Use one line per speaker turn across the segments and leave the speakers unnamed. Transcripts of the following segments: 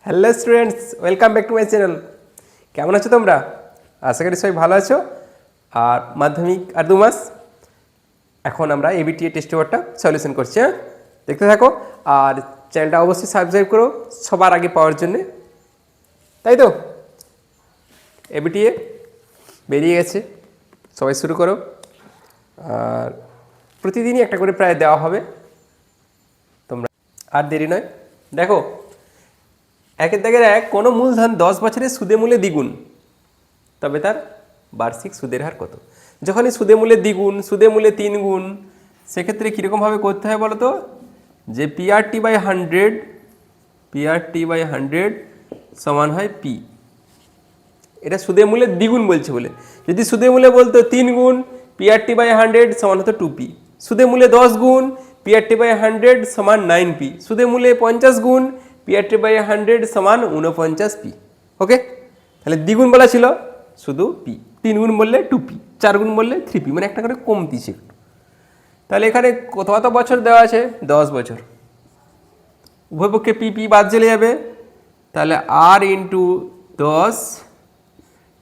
Hello students, welcome back to my channel. কেমন আছো তোমরা? আশা করি সবাই ভালো আছো। আর মাধ্যমিক আর 2 মাস, এখন আমরা এবিটিএ টেস্ট পেপারটা সলিউশন করছি। হ্যাঁ, দেখতে থাকো আর চ্যানেলটা অবশ্যই সাবস্ক্রাইব করো সবার আগে পাওয়ার জন্যে, তাই তো? এবিটিএ বেরিয়ে গেছে, সবাই শুরু করো। আর প্রতিদিনই একটা করে প্রায় দেওয়া হবে তোমরা, আর দেরি নয়। দেখো, একের দাগের এক, কোনো মূলধন 10 বছরের সুদে মূলে দ্বিগুণ, তবে তার বার্ষিক সুদের হার কত? যখনই সুদে মূলে দ্বিগুণ, সুদে মূলে 3 গুণ, সেক্ষেত্রে কীরকমভাবে করতে হয় বলো তো? যে PRT/100 সমান হয় P। এটা সুদে মূলে দ্বিগুণ বলছে বলে। যদি সুদে মূলে বলতো 3 গুণ, PRT/100 সমান হতো 2P। সুদে মূলে 10 গুণ, PRT/100 সমান 9P। সুদে মূলে 50 গুণ, PRT/100 সমান 49P। ওকে, তাহলে দ্বিগুণ বলা ছিল শুধু P, 3 গুণ বললে 2P, 4 গুণ বললে 3P, মানে একটা করে কমতিছে একটু। তাহলে এখানে কত বছর দেওয়া আছে? 10 বছর। উভয় পক্ষে PP বাদ চলে যাবে, তাহলে R ইন্টু 10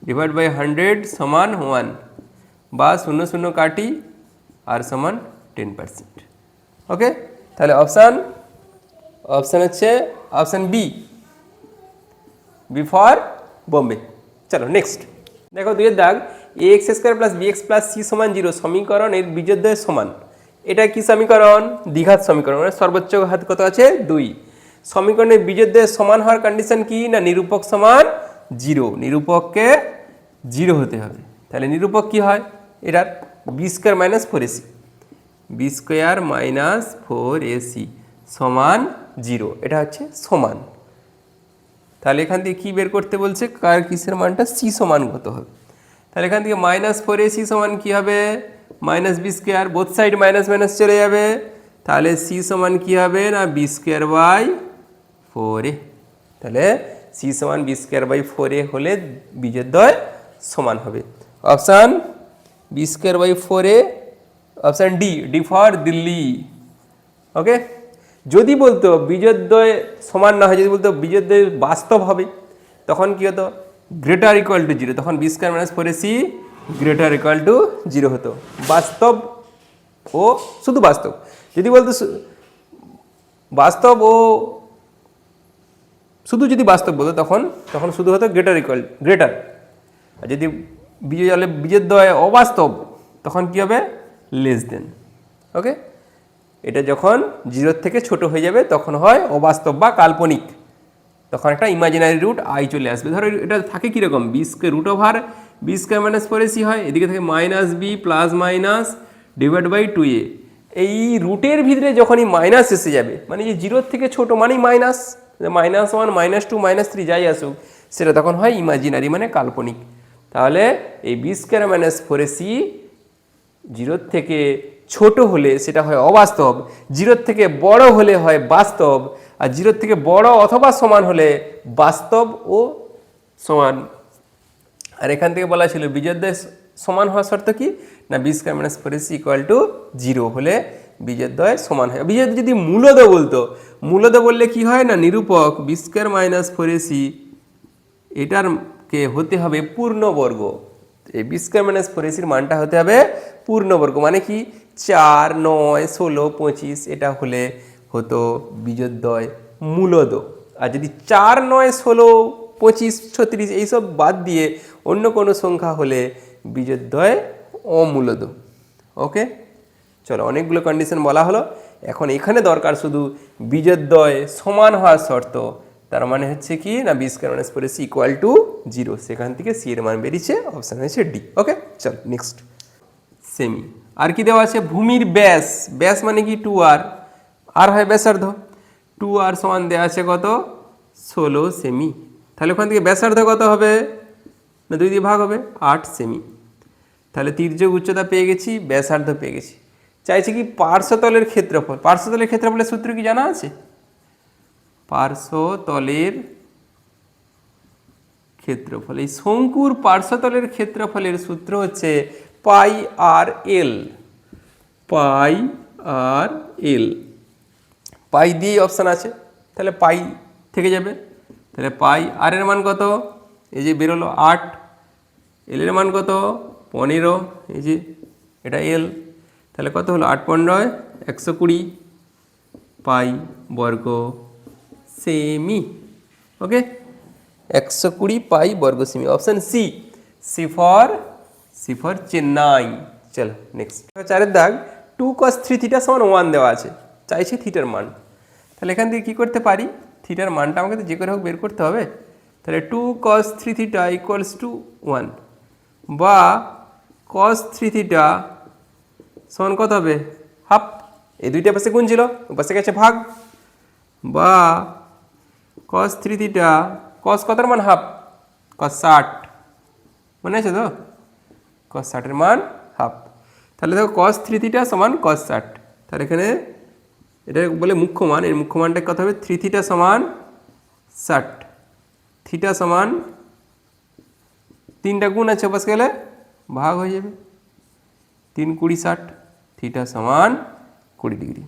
ডিভাইড বাই 100 সমান 1, বা 0 0 কাটি, আর সমান 10%। ওকে, তাহলে অপশান হচ্ছে অপশান বি ফর বোম্বে। চলো নেক্সট দেখো, 2 এর দাগ, ax² + bx + c সমান 0 সমীকরণের বীজদ্বয়ের সমান। এটা কি সমীকরণ? দ্বিঘাত সমীকরণ, মানে সর্বোচ্চ ঘাত কত আছে? 2। সমীকরণের বীজদ্বয়ের সমান হওয়ার কন্ডিশন কি? না নিরূপক সমান 0, নিরূপককে 0 হতে হবে। তাহলে নিরূপক কি হয় এটার? b² - 4ac, b² - 4ac সমান 0। এটা হচ্ছে সমান। তাহলে এখান থেকে কী বের করতে বলছে? কার কিসের মানটা? c সমান কত হবে? তাহলে এখান থেকে -4ac সমান কী হবে? -b², both side minus minus চলে যাবে, তাহলে c সমান কী হবে? না b²/4a। তাহলে c সমান b²/4a হলে বীজদ্বয় সমান হবে। Option b²/4a, option D for Delhi. Okay, যদি বলতো বীজদ্বয় সমান না হয়, যদি বলতো বীজদ্বয় বাস্তব হবে, তখন কি হতো? > 0, তখন b² - 4ac > 0 হতো। বাস্তব ও শুধু বাস্তব। যদি বলতো বাস্তব ও শুধু যদি বাস্তব বলতো, তখন শুধু হতো গ্রেটার। আর যদি বীজদ্বয় অবাস্তব, তখন কি হবে? Less than. ওকে, এটা যখন 0 থেকে ছোট হয়ে যাবে তখন হয় অবাস্তব বা কাল্পনিক, তখন একটা ইমাজিনারি রুট আই চলে আসবে। ধরো এটা থাকে কীরকম? √b² - 4ac হয়, এদিকে থাকে -b ± ডিভাইড বাই 2a। এই রুটের ভিতরে যখনই মাইনাস এসে যাবে, মানে যে 0 থেকে ছোট মানেই মাইনাস, -1 -2 -3 যাই আসুক, সেটা তখন হয় ইমাজিনারি, মানে কাল্পনিক। তাহলে এই b² - 4ac 0 থেকে ছোট হলে সেটা হয় অবাস্তব, 0 থেকে বড় হলে হয় বাস্তব, আর 0 থেকে বড় অথবা সমান হলে বাস্তব ও সমান। আর এখান থেকে বলা ছিল বীজদ্বয় সমান হওয়ার শর্ত কি? না b² - 4ac = 0 হলে বীজদ্বয় সমান হয়। বীজদ্বয় যদি মূলদ বলতো, মূলদ বললে কি হয়? না নিরূপক b² - 4ac এটার কে হতে হবে পূর্ণবর্গ। এই b² - 4ac মানটা হতে হবে পূর্ণবর্গ, মানে কি 4, 9, 16, 25 এটা হলে হতো বীজদ্বয় মূলদ। আর যদি 4, 9, 16, 25, 36 এইসব বাদ দিয়ে অন্য কোনো সংখ্যা হলে বীজদ্বয় অমূলদ। ওকে, চলো অনেকগুলো কন্ডিশন বলা হলো। এখন এখানে দরকার শুধু বীজদ্বয় সমান হওয়ার শর্ত। তার মানে হচ্ছে কি? না b² - 4ac = 0। সেখান থেকে c এর মান বেরিয়েছে, অপশান হয়েছে ডি। ওকে, চল নেক্সট। সেমি। আর কি দেওয়া আছে? ভূমির ব্যাস, ব্যাস মানে কি 2r, আর হয় ব্যাসার্ধ। 2r সমান দেওয়া আছে কত? 16 সেমি। তাহলে ওখান থেকে ব্যাসার্ধ কত হবে? না 2 দিয়ে ভাগ হবে, 8 সেমি। তাহলে তির্যক উচ্চতা পেয়ে গেছি, ব্যাসার্ধ পেয়ে গেছি। চাইছে কি? পার্শ্বতলের ক্ষেত্রফল। পার্শ্বতলের ক্ষেত্রফলের সূত্র কি জানা আছে? পার্শ্বতলের ক্ষেত্রফল, এই শঙ্কুর পার্শ্বতলের ক্ষেত্রফলের সূত্র হচ্ছে πr/l। πr/l, পাই দিয়েই অপশান আছে, তাহলে পাই থেকে যাবে। তাহলে পাই আর এর মান কত, এই যে বেরোলো 8, এল এর মান কত 15, এই যে এটা এল, তাহলে কত হলো 8×15 120 পাই বর্গ সেমি। ওকে, 120 পাই বর্গ সেমি, option c, c for Chennai. চলো নেক্সট 4 দাগ, 2 cos 3 থিটা সমান 1 দেওয়া আছে, চাইছে থিটার মান। তাহলে এখান থেকে কী করতে পারি, থিটার মানটা আমাকে তো যে করে হোক বের করতে হবে। তাহলে 2 cos 3 থিটা ইকুয়ালস টু 1, বা cos 3 থিটা সমান কত হবে হাফ, এই দুইটা পাশে গুণ ছিল পাশে গেছে ভাগ, বা cos 3 থিটা cos কতর মান হাফ, cos 60, মনে আছে তো, cos 60 এর মান হাফ। তাহলে দেখো cos 3 থিটা সমান cos 60, তাহলে এখানে এটা বলে মুখ্য মান, এর মুখ্য মানটা কত হবে 3 থিটা সমান 60, থিটা সমান 3টা গুণ আছে পাশে গেলে ভাগ হয়ে যাবে, 3 20 60, থিটা সমান 20 ডিগ্রি।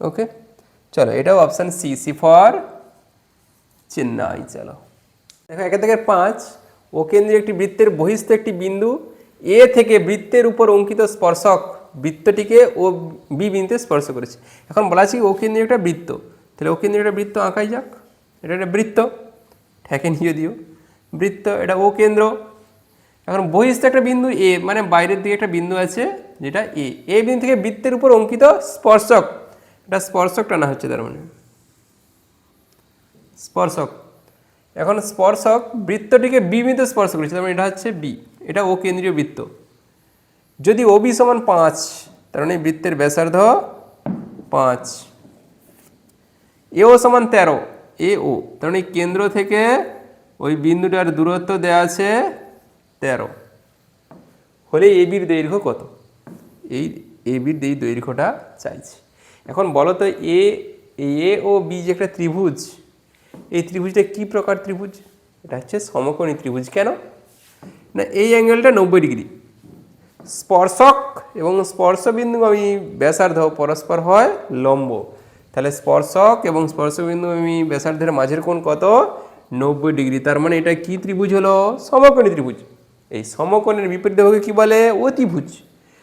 ওকে, চলো এটাও option c, c for Chennai. চলো দেখো 1 থেকে 5, ও কেন্দ্রীয় একটি বৃত্তের বহিস্থ একটি বিন্দু এ থেকে বৃত্তের উপর অঙ্কিত স্পর্শক বৃত্তটিকে ও বি বিন্দুতে স্পর্শ করেছে। এখন বলা আছে ও কেন্দ্রীয় একটা বৃত্ত, তাহলে ও কেন্দ্রীয় একটা বৃত্ত আঁকাই যাক। এটা একটা বৃত্ত, ঠেকে নিয়ে দিও বৃত্ত, এটা ও কেন্দ্র। এখন বহিস্থ একটা বিন্দু এ, মানে বাইরের দিকে একটা বিন্দু আছে যেটা এ বিন্দু থেকে বৃত্তের উপর অঙ্কিত স্পর্শক, এটা স্পর্শক টানা হচ্ছে, তার মানে স্পর্শক। এখন স্পর্শক বৃত্তটিকে বি বিন্দুতে স্পর্শ করেছে, তার মানে এটা হচ্ছে বি, এটা ও কেন্দ্রীয় বৃত্ত। যদি ও বি সমান 5, তার মানে বৃত্তের ব্যাসার্ধ 5, এও সমান 13, এ ও, তার মানে কেন্দ্র থেকে ওই বিন্দুটার দূরত্ব দেওয়া আছে 13, হলে এ বির দৈর্ঘ্য কত, এই এ বির এই দৈর্ঘ্যটা চাইছি। এখন বলো তো এ ও বি যে একটা ত্রিভুজ, এই ত্রিভুজটা কি প্রকার ত্রিভুজ, এটা হচ্ছে সমকোণী ত্রিভুজ। কেন না, এই অ্যাঙ্গেলটা 90 ডিগ্রি, স্পর্শক এবং স্পর্শবিন্দুগামী ব্যাসার্ধ পরস্পর হয় লম্ব, তাহলে স্পর্শক এবং স্পর্শবিন্দুগামী ব্যাসার্ধের মাঝের কোণ কত 90 ডিগ্রি, তার মানে এটা কি ত্রিভুজ হলো, সমকোণী ত্রিভুজ। এই সমকোণের বিপরীত বাহুকে কি বলে, অতিভুজ।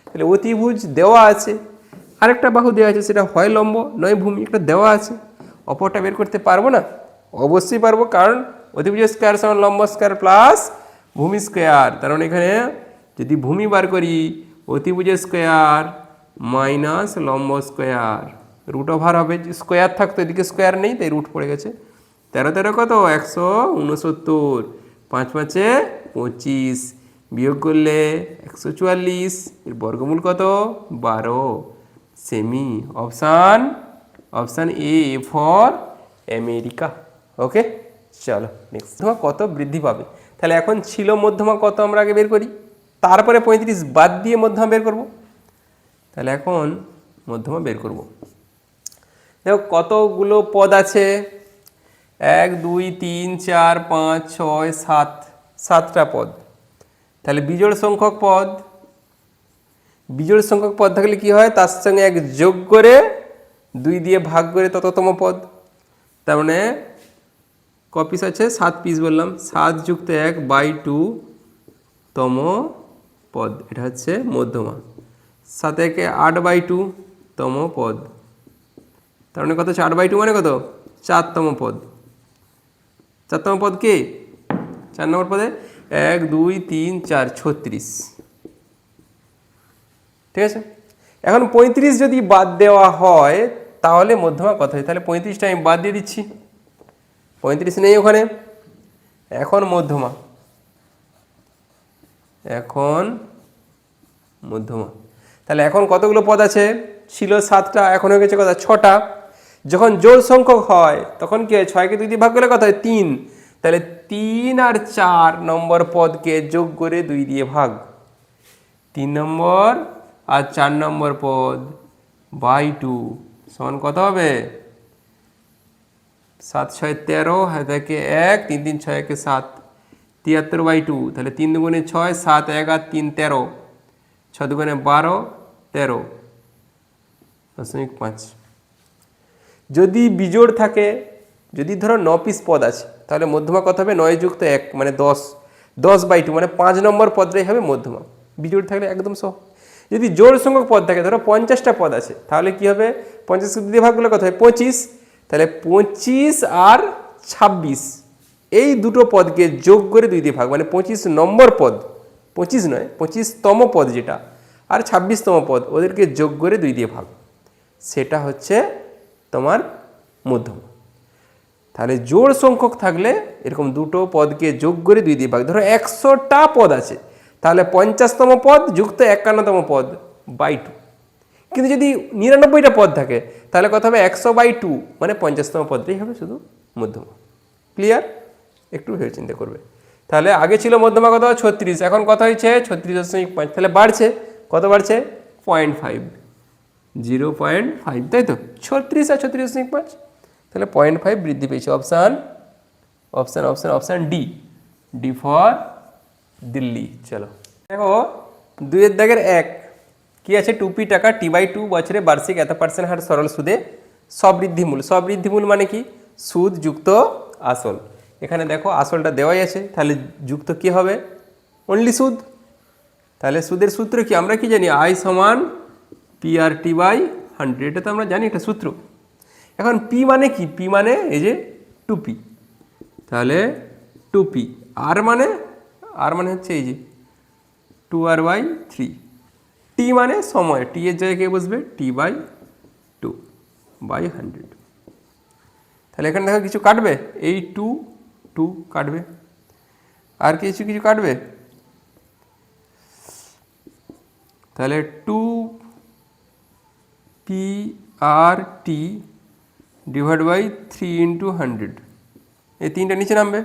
তাহলে অতিভুজ দেওয়া আছে, আরেকটা বাহু দেওয়া আছে, সেটা হয় লম্ব নয় ভূমি, একটা দেওয়া আছে, অপরটা বের করতে পারবো না, অবশ্যই পারবো, কারণ অতিভুজ স্কোয়ার সমান লম্ব স্কোয়ার প্লাস ভূমি স্কোয়ার। তার মানে এখানে যদি ভূমি বার করি অতিভুজ স্কোয়ার মাইনাস লম্ব স্কোয়ার, রুট ওভার হবে, স্কোয়ার থাকতো এদিকে স্কোয়ার নেই তাই রুট পড়ে গেছে, 13 13 কত 169, 5 5 25, বিয়োগ করলে 144, এর বর্গমূল কত 12 সেমি। Option A for America. Okay, চলো নেক্সট, কত বৃদ্ধি পাবে। তাহলে এখন ছিল মধ্যমা কত, আমরা আগে বের করি, তারপরে 35 বাদ দিয়ে মধ্যমা বের করব। তাহলে এখন মধ্যমা বের করব। দেখো কতগুলো পদ আছে, 1 2 3 4 5 6 7, 7টা পদ। তাহলে বিজোড় সংখ্যক পদ, বিজোড় সংখ্যক পদ থাকলে কি হয়, তার সঙ্গে 1 যোগ করে 2 দিয়ে ভাগ করে তততম পদ, তার মানে ক পিস আছে 7 পিস বললাম, 7 যুক্ত 1/2 তম পদ, এটা হচ্ছে মধ্যমা। 7 একে 8/2 তম পদ, তার মানে কত 8/2 মানে কত 4তম পদ। 4তম পদ কে, 4 নম্বর পদে 1 2 3 4 36, ঠিক আছে। এখন 35 যদি বাদ দেওয়া হয় তাহলে মধ্যমা কত হয়, তাহলে 35টা আমি বাদ দিয়ে দিচ্ছি, 35 নেই ওখানে। এখন মধ্যমা, তাহলে এখন কতগুলো পদ আছে, ছিল 7টা, এখন হয়ে গেছে কত 6টা। যখন জোড় সংখ্যক হয় তখন কি হয়, 6কে 2 দিয়ে ভাগ করলে কত হয় 3, তাহলে 3 আর 4 নম্বর পদকে যোগ করে 2 দিয়ে ভাগ, 3 নম্বর আর 4 নম্বর পদ বাই 2 সমান কত হবে, 7 6 13, হাতে থাকে 1, 3 3 6 1 7, 73/2, তাহলে 3 দুগুণে 6, 7 1 আর 3 13, 6 দুগুণে 12, 13.5। যদি বিজোড় থাকে, যদি ধরো 9 পিস পদ আছে তাহলে মধ্যমা কত হবে 9 যুক্ত 1 মানে 10, 10/2 মানে 5 নম্বর পদটাই হবে মধ্যমা। বিজোড় থাকলে একদম সহ। যদি জোড় সংখ্যক পদ থাকে, ধরো 50টা পদ আছে, তাহলে কি হবে 50 কে 2 দিয়ে ভাগ করলে কত হয় 25, তাহলে 25 আর 26 এই দুটো পদকে যোগ করে 2 দিয়ে ভাগ, মানে 25 নম্বর পদ, 25 নয় 25তম পদ যেটা, আর 26তম পদ, ওদেরকে যোগ করে 2 দিয়ে ভাগ, সেটা হচ্ছে তোমার মধ্যমা। তাহলে জোড় সংখ্যক থাকলে এরকম দুটো পদকে যোগ করে 2 দিয়ে ভাগ, ধরো 100টা পদ আছে, তাহলে 50তম পদ যুক্ত 51তম পদ বাই 2। কিন্তু যদি 99টা পদ থাকে, তাহলে কত হবে 100/2 মানে 50তম পদটাই হবে শুধু মধ্যমা। ক্লিয়ার? একটু ভেবে চিন্তা করবে। তাহলে আগে ছিল মধ্যমা কত 36, এখন কত হয়েছে 36.5, তাহলে বাড়ছে, কত বাড়ছে 0.5, 0.5, তাই তো 36 আর 36.5, তাহলে 0.5 বৃদ্ধি পেয়েছে। Option option option option D, D for Delhi. চলো দেখো 2 দাগের 1 কি আছে, 2p টাকা t/2 বছরে বার্ষিক এত % হার সরল সুদে সবৃদ্ধিমূল। সবৃদ্ধিমূল মানে কি, সুদ যুক্ত আসল। এখানে দেখো আসলটা দেওয়াই আছে, তাহলে যুক্ত কি হবে অনলি সুদ। তাহলে সুদের সূত্র কি, আমরা কি জানি I সমান PRT/100, এটা তো আমরা জানি, এটা সূত্র। এখন p মানে কি, p মানে এই যে 2p, তাহলে 2p, আর মানে হচ্ছে এই যে 2r/3, t মানে সময়, t এর জায়গায় কে বসবে t/2/100। তাহলে এখানে দেখো কিছু কাটবে, এই 2 কাটবে, আর কিছু কাটবে, তাহলে 2PRT/3 × 100, এই 3টা নিচে নামবে,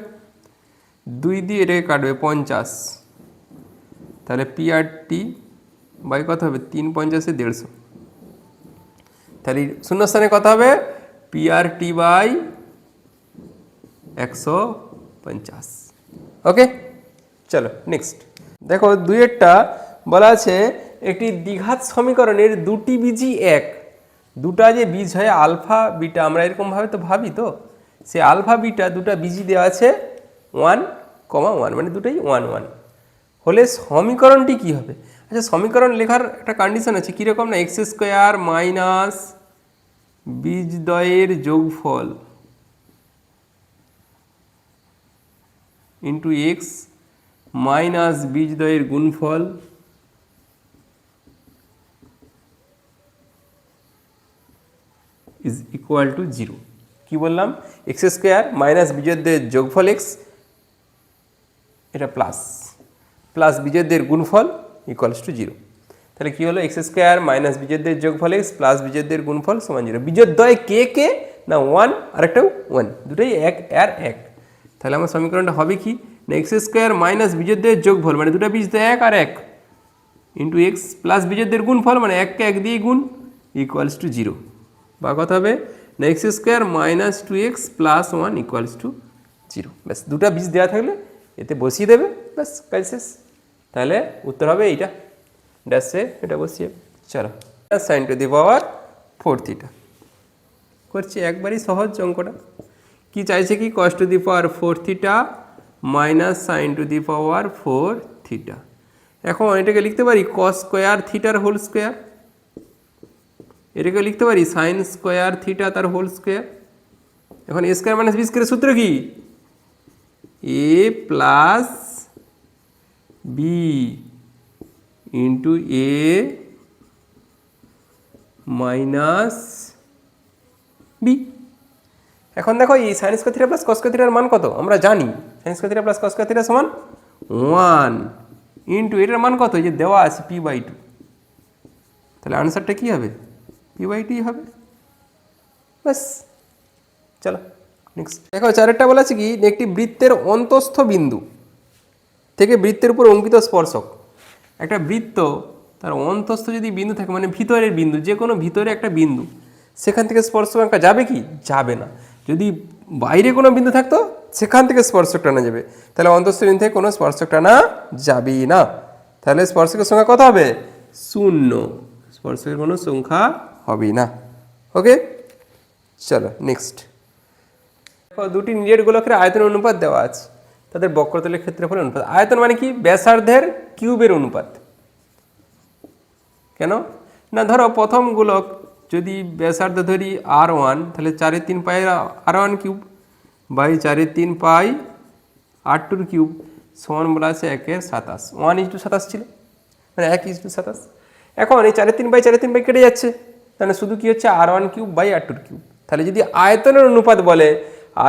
2 দিয়ে এটাকে কাটবে 50, তাহলে PRT বাই কত হবে 3 × 50 = 150, তাহলে শূন্যস্থানে কত হবে PRT/150। ওকে, চলো নেক্সট। দেখো 2-এরটা বলা আছে একটি দ্বিঘাত সমীকরণের দুটি বীজই এক, দুটা যে বীজ হয় আলফা বিটা, আমরা এরকমভাবে তো ভাবি, তো সে আলফা বিটা দুটা বীজই দেওয়া আছে 1,1 মানে দুটোই 1 1 হলে সমীকরণটি কি হবে। আচ্ছা, সমীকরণ লেখার একটা কন্ডিশন আছে, কীরকম না, x² - বীজদ্বয়ের যোগফল ইন্টু x মাইনাস বীজদ্বয়ের গুণফল ইজ ইকুয়াল টু 0। কী বললাম, x² মাইনাস বীজদ্বয়ের যোগফল x, এটা প্লাস বীজদ্বয়ের গুণফল ইকুয়ালস টু 0। তাহলে কী হলো, x² মাইনাস বীজদ্বয়ের যোগফল x প্লাস বীজদ্বয়ের গুণফল সমান 0। বীজদ্বয় কে না 1 আর একটাও 1, দুটোই 1 আর 1। তাহলে আমার সমীকরণটা হবে কি না, x² মাইনাস বীজদ্বয়ের যোগফল মানে দুটো বীজ তো 1 আর 1 ইন্টু x প্লাস বীজদ্বয়ের গুণফল মানে 1কে 1 দিয়ে গুণ ইকুয়ালস টু 0, বা কথা হবে না x² minus 2x plus 1 equals to 0। ব্যাস, দুটা বীজ দেওয়া থাকলে এতে বসিয়ে দেবে, ব্যাস কাজ শেষ। তাহলে উত্তর হবে এইটা, ড্যাশে এটা বসিয়ে। চলো sin to the power 4 theta করছি, একবারই সহজ অঙ্কটা। কি চাইছে কি, cos to the power 4 theta minus sin to the power 4 theta. এখন এটাকে লিখতে পারি cos স্কোয়ার থিটার হোল স্কোয়ার, এটাকে লিখতে পারি sin স্কোয়ার থিটা তার হোল স্কোয়ার। এখন a স্কোয়ার মাইনাস বি স্কোয়ারের সূত্র কি, a plus b into a minus b. এখন দেখো এই sine square theta plus cos square থিটার মান কত আমরা জানি, sign square theta plus cos square theta সমান 1 ইন্টু এটার মান কত, এই যে দেওয়া আছে p/2, তাহলে আনসারটা কি হবে p/2 হবে। ব্যাস, চলো নেক্সট। দেখো 4-এরটা বলা আছে কি, একটি বৃত্তের অন্তঃস্থ বিন্দু থেকে বৃত্তের উপর অঙ্কিত স্পর্শক। একটা বৃত্ত তার অন্তঃস্থ যদি বিন্দু থাকে মানে ভিতরের বিন্দু, যে কোনো ভিতরে একটা বিন্দু, সেখান থেকে স্পর্শক আঁকা যাবে কি, যাবে না। যদি বাইরে কোনো বিন্দু থাকতো সেখান থেকে স্পর্শক টানা যাবে, তাহলে অন্তঃস্থ বিন্দু থেকে কোনো স্পর্শক টানা যাবেই না। তাহলে স্পর্শকের সংখ্যা কত হবে 0, স্পর্শকের কোনো সংখ্যা হবেই না। ওকে, চলো নেক্সট। দুটি নিরেট গোলকের আয়তনের অনুপাত দেওয়া আছে, তাদের বক্রতলের ক্ষেত্রফলের অনুপাত। আয়তন মানে কি? ব্যাসার্ধের কিউবের অনুপাত। কেন না, ধরো প্রথম গোলক যদি ব্যাসার্ধ ধরি R1, তাহলে 4/3 R1 cube by 4/3 R2 cube সমান বলা আছে 1/27। 1:27 ছিল, মানে 1:27। এখন এই 4/3 কেটে যাচ্ছে, তাহলে শুধু কি হচ্ছে R1 cube by R2 cube. তাহলে যদি আয়তনের অনুপাত বলে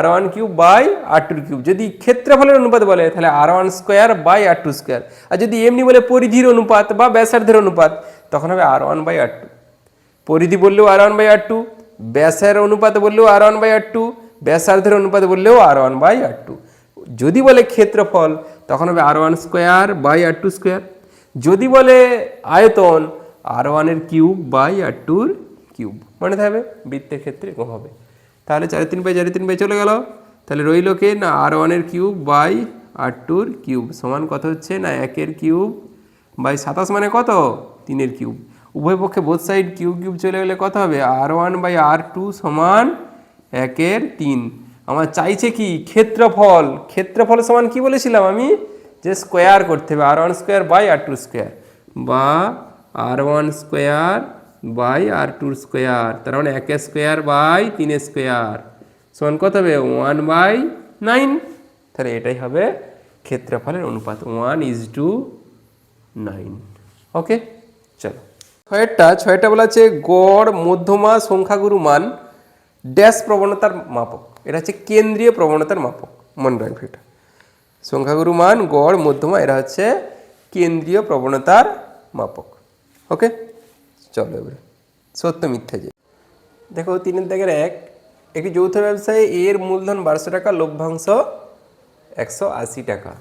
R1 cube by R2 cube, যদি ক্ষেত্রফলের অনুপাত বলে তাহলে R1 square by R2 square, আর যদি এমনি বলে পরিধির অনুপাত বা ব্যাসার্ধের অনুপাত তখন হবে R1 বাই R2। পরিধি বললেও R1 বাই R2, ব্যাসের অনুপাত বললেও R1 বাই R2, ব্যাসার্ধের অনুপাত বললেও R1 বাই R2। যদি বলে ক্ষেত্রফল তখন হবে R1 square by R2 square. যদি বলে আয়তন R1 এর কিউব বাই R2 এর কিউব। মনে থাকবে বৃত্তের ক্ষেত্রে এরকম হবে। তাহলে 4/3 চলে গেল, তাহলে রইল কে না R1 এর কিউব বাই R2 এর কিউব সমান কত হচ্ছে না 1 কিউব বাই 27 মানে কত 3 কিউব। উভয় পক্ষে বোথ সাইড কিউব কিউব চলে গেলে কত হবে R1 বাই R2 সমান 1/3। আমার চাইছে কি ক্ষেত্রফল। ক্ষেত্রফল সমান কি বলেছিলাম আমি, যে স্কোয়ার করতে হবে R1 square by R2 square বা R1 square by R2 square, তার মানে 1 স্কোয়ার বাই 3 স্কোয়ার সমান কত হবে 1/9। তাহলে এটাই হবে ক্ষেত্রফলের অনুপাত 1:9। ওকে, চলো ছয়টা বলা আছে গড় মধ্যমা সংখ্যাগুরু মান ড্যাশ প্রবণতার মাপক। এটা হচ্ছে কেন্দ্রীয় প্রবণতার মাপক, মনে রাখবে এটা। সংখ্যাগুরু মান, গড়, মধ্যমা এরা হচ্ছে কেন্দ্রীয় প্রবণতার মাপক। ওকে, চলো এবারে সত্য মিথ্যা যে দেখো 3-1 একটি যৌথ ব্যবসায়ে এর মূলধন 1200 টাকা, লভ্যাংশ 180 টাকা।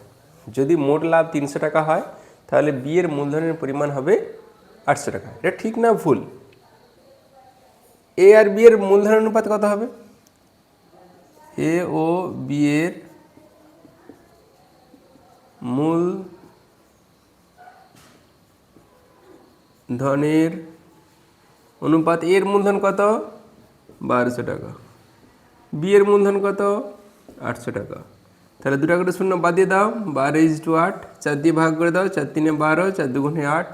যদি মোট লাভ 300 টাকা হয় তাহলে বি এর মূলধনের পরিমাণ হবে 800 টাকা। এটা ঠিক না ভুল? এ আর বি এর মূলধনের অনুপাত কত হবে? এ ও বি এর মূলধনের অনুপাত, এর মূলধন কত 1200 টাকা, বি এর মূলধন কত 800 টাকা। তাহলে 2 টাকা করে শূন্য বাদ দিয়ে দাও, 12:8, 4 দিয়ে ভাগ করে দাও, 4×3 = 12, 4×2 = 8।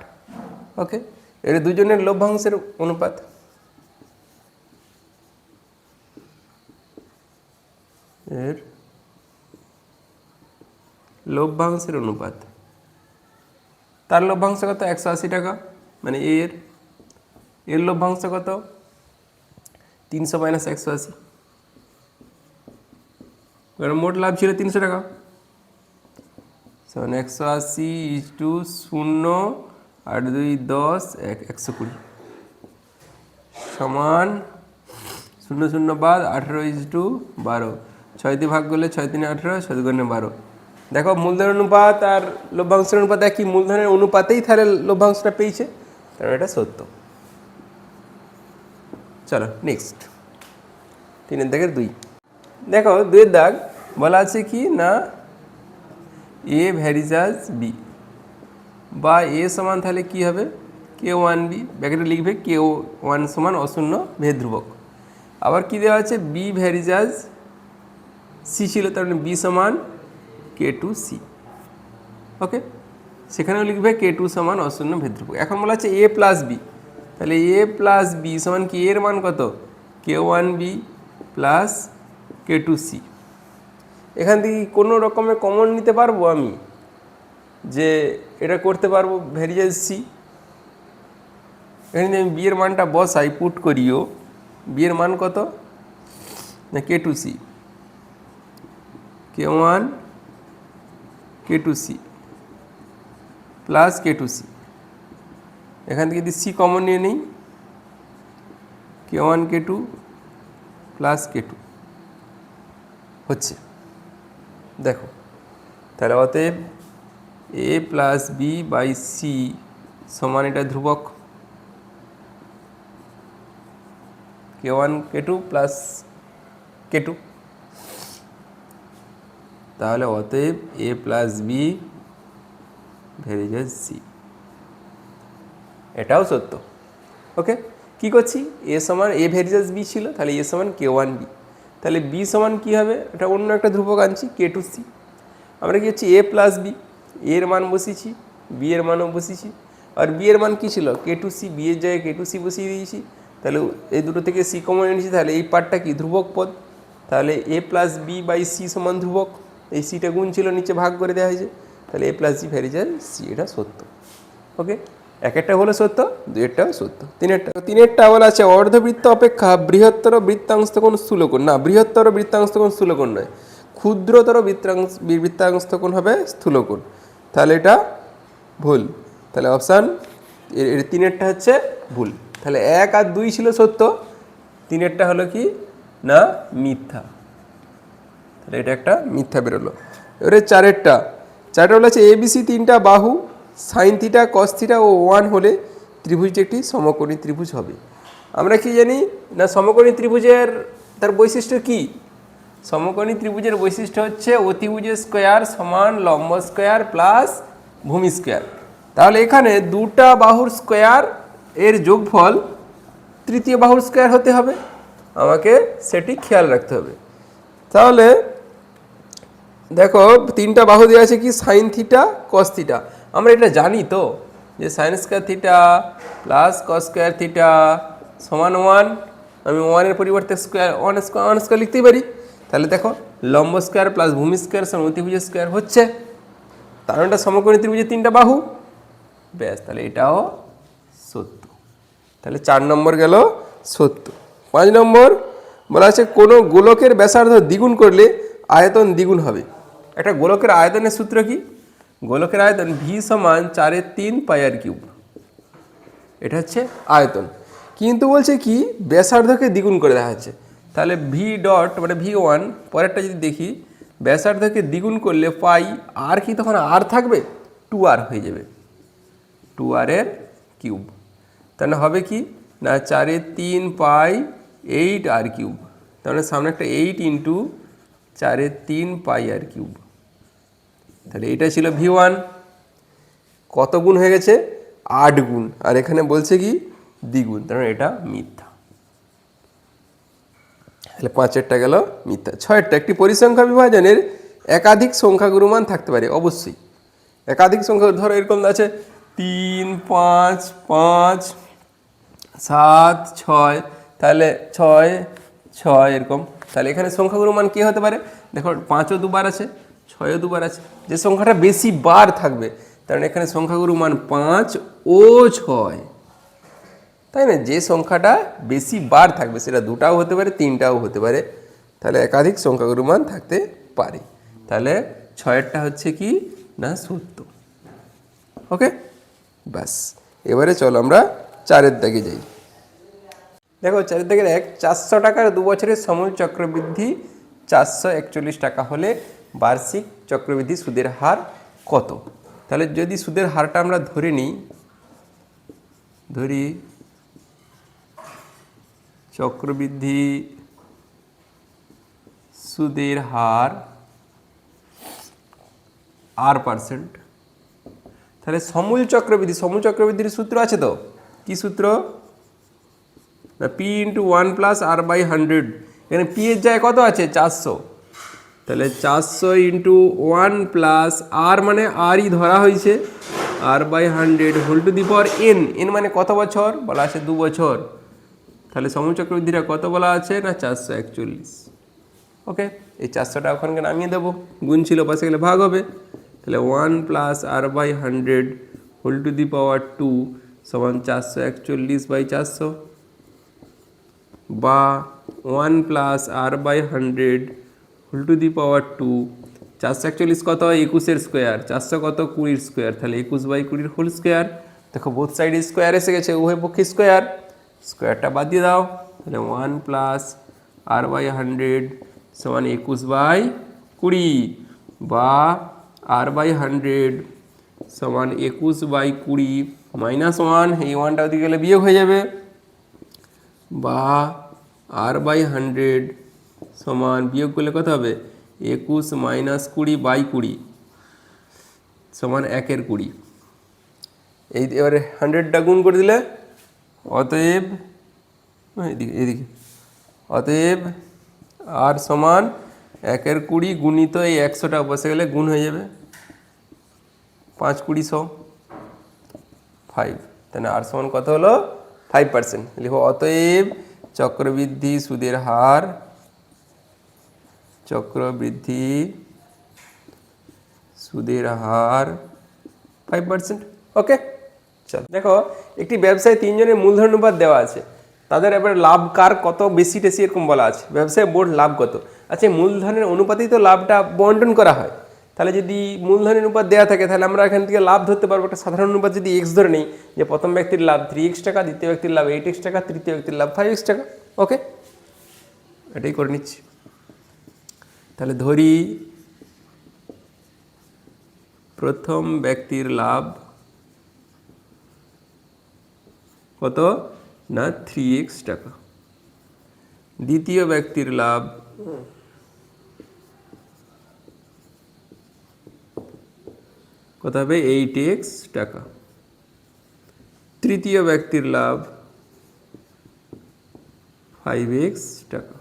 ওকে, এটা দুজনের লভ্যাংশের অনুপাত। এর লভ্যাংশের অনুপাত, তার লভ্যাংশ কত 180 টাকা, মানে এর লভ্যাংশ কত 300 - 180, কারণ মোট লাভ ছিল 300 টাকা। 180:0, 8×2 = 10, 120 সমান 0 বাদ 18:12, 6 দিয়ে ভাগ করলে 6×3 = 18, 6×2 = 12। দেখো মূলধনের অনুপাত আর লভ্যাংশের অনুপাত একই, মূলধনের অনুপাতেই তাহলে লভ্যাংশটা পেয়েছে, কারণ এটা সত্য। চলো নেক্সট 3-2। দেখো 2 দাগ বলা আছে কি না এ ভ্যারিজাস বি, বা এ সমান তাহলে কি হবে K1B, ব্র্যাকেটে লিখবে K1 সমান অশূন্য ভেদ ধ্রুবক। আবার কি দেওয়া আছে বি ভ্যারিজাস সি ছিল, তার মানে বি সমান K2C। ওকে, সেখানেও লিখবে K2 সমান অশূন্য ভেদ ধ্রুবক। এখন বলা আছে A প্লাস বি, তাহলে A প্লাস বি সমান কি এর মান কত K1B প্লাস K2C। এখান থেকে কোনো রকমের কমন নিতে পারবো আমি, যে এটা করতে পারবো ভ্যারিজাস সি। এখানে আমি বি এর মানটা বসাই, পুট করিও, বি এর মান কত না K2C, K1 K2C plus K2C। এখান থেকে যদি সি কমন নিয়ে নিই K1 K2 প্লাস K2 হচ্ছে। দেখো তাহলে অতএব A plus b by c সমান এটা ধ্রুবক K1 K2 প্লাস K2। তাহলে অতএব A plus b varies as c, এটাও সত্য। ওকে, কি করছি এ সমান এ ভ্যারিজাস বি ছিল, তাহলে এ সমান K1B, তাহলে বি সমান কী হবে, এটা অন্য একটা ধ্রুবক আনছি কে টু সি। আমরা কি হচ্ছে এ প্লাস বি, এর মান বসিয়েছি, বি এর মানও বসিয়েছি, আর বি এর মান কী ছিল কে টু সি, বি এর জায়গায় কে টু সি বসিয়ে দিয়েছি। তাহলে এই দুটো থেকে সি কমন এনেছি, তাহলে এই পার্টটা কি ধ্রুবক পদ, তাহলে এ প্লাস বি বাই সি সমান ধ্রুবক, এই সিটা গুণ ছিল নিচে ভাগ করে দেওয়া হয়েছে, তাহলে এ প্লাস জি ভ্যারিজাল সি, এটা সত্য। ওকে, এক একটা হলো সত্য, দুইটাও সত্য। তিনেরটা বলা আছে অর্ধবৃত্ত অপেক্ষা বৃহত্তর বৃত্তাংশ কোণ স্থূলকোণ, না বৃহত্তর বৃত্তাংশ কোণ স্থূলকোণ নয়, ক্ষুদ্রতর বৃত্তাংশ কোণ হবে স্থূলকোণ, তাহলে এটা ভুল। তাহলে অপশান এর তিনেরটা হচ্ছে ভুল। তাহলে 1 আর 2 ছিল সত্য, তিনেরটা হলো কি না মিথ্যা, তাহলে এটা একটা মিথ্যা বেরোলো। এবারে চারেরটা বলা আছে এবিসি তিনটা বাহু সাইন থিটা কস থিটা ও 1 হলে ত্রিভুজটি একটি সমকোণী ত্রিভুজ হবে। আমরা কি জানি না সমকোণী ত্রিভুজের তার বৈশিষ্ট্য কি, সমকোণী ত্রিভুজের বৈশিষ্ট্য হচ্ছে অতিভুজের স্কোয়ার সমান লম্ব স্কোয়ার প্লাস ভূমি স্কোয়ার। তাহলে এখানে দুটা বাহুর স্কোয়ার এর যোগফল তৃতীয় বাহুর স্কোয়ার হতে হবে, আমাকে সেটি খেয়াল রাখতে হবে। তাহলে দেখো তিনটা বাহু দেওয়া আছে কি সাইন থিটা কস থিটা, আমরা এটা জানি তো যে sign square theta plus cos square theta সমান 1, আমি 1-এর পরিবর্তে স্কোয়ার ওয়ান স্কোয়ার লিখতেই পারি। তাহলে দেখো লম্ব স্কোয়ার প্লাস ভূমি স্কোয়ার সমান অতিভুজের স্কোয়ার হচ্ছে, তার মানে সমকোণী ত্রিভুজের তিনটা বাহু, ব্যাস তাহলে এটাও সত্য। তাহলে 4 নম্বর গেল সত্য। 5 নম্বর বলা আছে কোনো গোলকের ব্যাসার্ধ দ্বিগুণ করলে আয়তন দ্বিগুণ হবে। একটা গোলকের আয়তনের সূত্র কি, গোলকের আয়তন ভি সমান 4/3 পাই আর কিউব, এটা হচ্ছে আয়তন। কিন্তু বলছে কি ব্যাসার্ধকে দ্বিগুণ করে দেখা যাচ্ছে, তাহলে ভি ডট মানে V1 পরেরটা যদি দেখি ব্যাসার্ধকে দ্বিগুণ করলে পাই আর কি তখন আর থাকবে 2r হয়ে যাবে, 2r এর কিউব। তাহলে হবে কি না 4/3 পাই 8r কিউব, তাহলে সামনে একটা 8 ইন্টু 4/3 পাই আর কিউব। তাহলে এটা ছিল V1, কত গুণ হয়ে গেছে 8 গুণ, আর এখানে বলছে কি দ্বিগুণ, তাহলে এটা মিথ্যা। তাহলে 5-এরটা গেল মিথ্যা। 6-এরটা একটি পরিসংখ্যা বিভাজনের একাধিক সংখ্যাগুরু মান থাকতে পারে, অবশ্যই একাধিক সংখ্যা, ধরো এরকম আছে 3 5 5 7 6, তাহলে 6 6 এরকম, তাহলে এখানে সংখ্যাগুরু মান কী হতে পারে, দেখো 5ও দুবার আছে 6ও দুবার আছে, যে সংখ্যাটা বেশি বার থাকবে কারণ এখানে সংখ্যাগুরু মান 5 ও 6, তাই না, যে সংখ্যাটা বেশি বার থাকবে সেটা 2টাও হতে পারে 3টাও হতে পারে, তাহলে একাধিক সংখ্যাগুরু মান থাকতে পারে। তাহলে 6-এরটা হচ্ছে কি না সত্য। ওকে, ব্যাস এবারে চলো আমরা 4-এর দাগে যাই। দেখো 4-এর দাগের 400 টাকার 2 বছরের সমূল চক্রবৃদ্ধি 441 টাকা হলে বার্ষিক চক্রবৃদ্ধি সুদের হার কত। তাহলে যদি সুদের হারটা আমরা ধরি চক্রবৃদ্ধি সুদের হার R%, তাহলে সমূল চক্রবৃদ্ধির সূত্র আছে তো, কি সূত্র না P × 1 + R/100, এখানে P এর জায়গায় কত আছে 400, তাহলে 400 × 1 + R মানে Rই ধরা হয়েছে R/100 whole to the power n মানে কত বছর বলা আছে 2 বছর, তাহলে সমূল চক্রবৃদ্ধিটা কত বলা আছে না 441। ওকে, এই 400টা ওখানকে নামিয়ে দেবো, গুণ ছিল পাশে গেলে ভাগ হবে, তাহলে 1 + R/100 হোল টু দি পাওয়ার 2 সমান 441/400, বা 1 + R/100 হোল টু দি পাওয়ার 2, 441 কত হয় 21-এর স্কোয়ার, 400 কত 20-এর স্কোয়ার, তাহলে 21/20 হোল স্কোয়ার। দেখো বোথ সাইডে স্কোয়ার এসে গেছে, উভয় পক্ষে স্কোয়ার, স্কোয়ারটা বাদ দিয়ে দাও, তাহলে 1 + R/100 সমান 21/20, বা R/100 সমান 21/20 -1, এই 1টা ওদিকে গেলে বিয়োগ হয়ে যাবে, বা R/100 সমান বিয়োগ করলে কত হবে 21 - 20/20 সমান 1/20। এই এবারে 100টা গুণ করে দিলে অতএব এদিকে আর সমান 1 × 20 গুণিত এই 100টা বসে গেলে গুণ হয়ে যাবে, 5 × 20 = 5, তাহলে আর সমান কত হলো 5%। লিখো অতএব চক্রবৃদ্ধি সুদের হার, চক্রবৃদ্ধি সুদের হার 5%। ওকে, চল দেখো একটি ব্যবসায় 3 জনের মূলধন অনুপাত দেওয়া আছে, তাদের এবার লাভ কার কত বেশি টেশি এরকম বলা আছে। ব্যবসায় মোট লাভ কত? আচ্ছা, মূলধনের অনুপাতেই তো লাভটা বন্টন করা হয়, তাহলে যদি মূলধনের অনুপাত দেওয়া থাকে তাহলে আমরা এখান থেকে লাভ ধরতে পারবো একটা সাধারণ অনুপাত। যদি এক্স ধরে নেই, যে প্রথম ব্যক্তির লাভ 3x টাকা, দ্বিতীয় ব্যক্তির লাভ 8x টাকা, তৃতীয় ব্যক্তির লাভ 5x টাকা। ওকে, এটাই করে নিচ্ছি। তাহলে ধরি প্রথম ব্যক্তির লাভ কত না 3x টাকা, দ্বিতীয় ব্যক্তির লাভ কত হবে 8x টাকা, তৃতীয় ব্যক্তির লাভ 5x টাকা।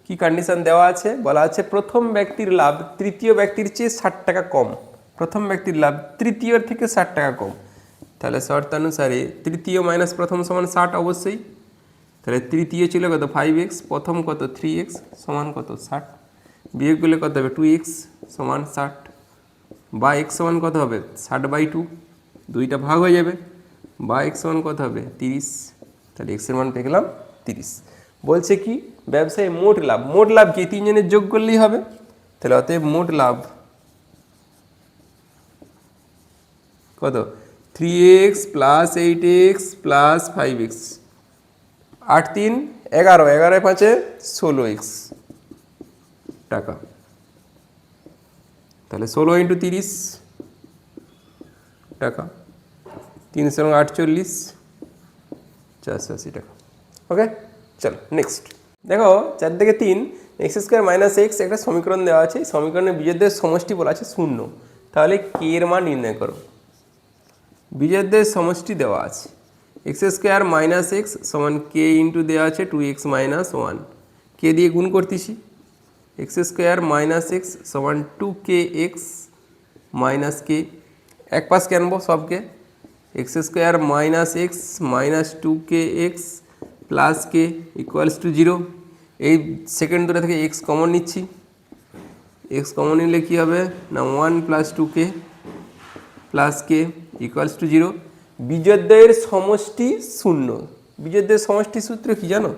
কি কন্ডিশন দেওয়া আছে? বলা আছে প্রথম ব্যক্তির লাভ তৃতীয় ব্যক্তির চেয়ে 60 টাকা কম, প্রথম ব্যক্তির লাভ তৃতীয়র থেকে 60 টাকা কম। তাহলে শর্তানুসারে তৃতীয় মাইনাস প্রথম সমান 60 অবশ্যই। তাহলে তৃতীয় ছিল কত 5x, প্রথম কত 3x সমান কত 60, বিয়োগ করলে কত হবে 2x সমান 60, বা x সমান কত হবে 60/2, দুইটা ভাগ হয়ে যাবে, বা x সমান কত হবে 30। তাহলে x এর মান পেয়ে গেলাম 30। বলছে কি ব্যবসায় মোট লাভ, মোট লাভ কি 3 জনের যোগ করলেই হবে। তাহলে অতএব মোট লাভ কত 3x + 8x + 5x, 8 × 3 = 11, 11 × 5 = 16x টাকা। তাহলে 16 × 30 টাকা, 3 × 48 480 টাকা। ওকে, চলো নেক্সট দেখো 4 থেকে 3 x² - x একটা সমীকরণ দেওয়া আছে, এই সমীকরণের বীজের সমষ্টি বলা আছে 0। তাহলে k এর মান নির্ণয় করো। বীজের সমষ্টি দেওয়া আছে x² - x সমান k ইন্টু দেওয়া আছে 2x - 1, k দিয়ে গুণ করতেছি, x² - x সমান 2kx - k, এক পাশ আনবো সবকে, x² - x minus 2kx plus k equals to 0। এই সেকেন্ড দুটো থেকে x কমন নিচ্ছি, x কমন নিলে কী হবে না 1 + 2k plus k equals to 0। বীজদ্বয়ের সমষ্টি 0। বীজদ্বয়ের সমষ্টি সূত্র কি জানো?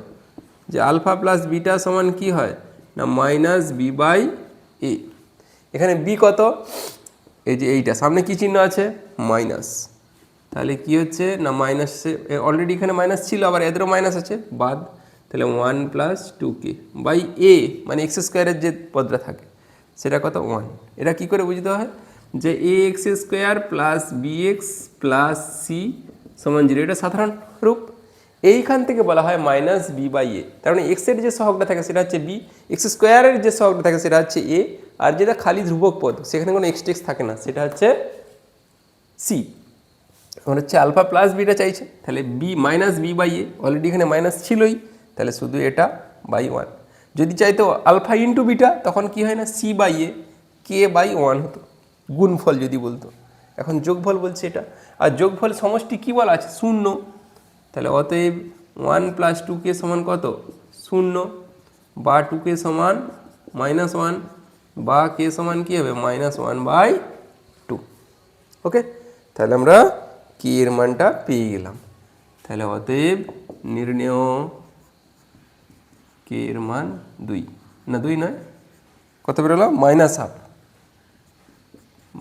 যে আলফা প্লাস বিটা সমান কি হয় না -b/a। এখানে b কত? এই যে এইটা সামনে কি চিহ্ন আছে মাইনাস, তাহলে কি হচ্ছে না মাইনাস, অলরেডি এখানে মাইনাস ছিল, আবার এদেরও মাইনাস আছে বাদ, তাহলে 1 + 2k/a মানে x² যে পদটা থাকে সেটা কত 1। এটা কি করে বুঝতে হয় যে ax² + bx + c সমান 0, এটা সাধারণ রূপ। এইখান থেকে বলা হয় -b/a, তার মানে x এর যে সহগটা থাকে সেটা হচ্ছে b, x² এর যে সহগটা থাকে সেটা হচ্ছে a, আর যেটা খালি ধ্রুবক পদ সেখানে কোনো x টেক্স থাকে না সেটা হচ্ছে c। এখন হচ্ছে আলফা প্লাস বিটা চাইছে, তাহলে -b/a, অলরেডি এখানে মাইনাস ছিলই, তাহলে শুধু এটা /1। যদি চাইতো আলফা ইন্টু বিটা তখন কি হয় না c/a k/1 হতো, গুণফল যদি বলতো। এখন যোগফল বলছে এটা, আর যোগফল সমষ্টি কি বলা আছে 0। তাহলে অতএব 1 + 2k সমান কত 0, বা 2k সমান -1, বা k সমান কি হবে -1/2। ওকে, তাহলে আমরা k এর মানটা পেয়ে গেলাম। তাহলে অতএব নির্ণেয় k এর মান 2, না 2 নয়, কত বেরোলো -1/2,